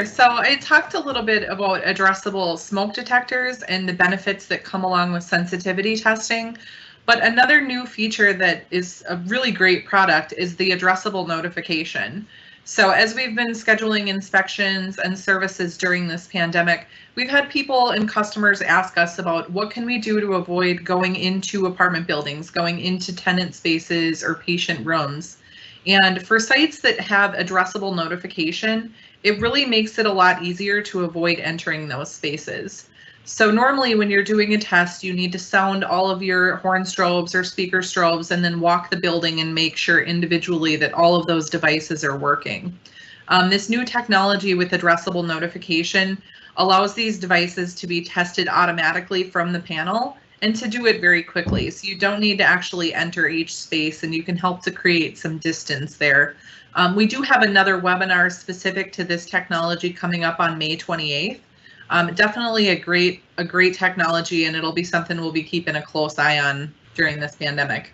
Sure. So I talked a little bit about addressable smoke detectors and the benefits that come along with sensitivity testing. But another new feature that is a really great product is the addressable notification. So as we've been scheduling inspections and services during this pandemic, we've had people and customers ask us about what can we do to avoid going into apartment buildings, going into tenant spaces or patient rooms. And for sites that have addressable notification, it really makes it a lot easier to avoid entering those spaces. So normally when you're doing a test, you need to sound all of your horn strobes or speaker strobes and then walk the building and make sure individually that all of those devices are working. This new technology with addressable notification allows these devices to be tested automatically from the panel and to do it very quickly. So you don't need to actually enter each space, and you can help to create some distance there. We do have another webinar specific to this technology coming up on May 28th. Definitely a great technology, and it'll be something we'll be keeping a close eye on during this pandemic.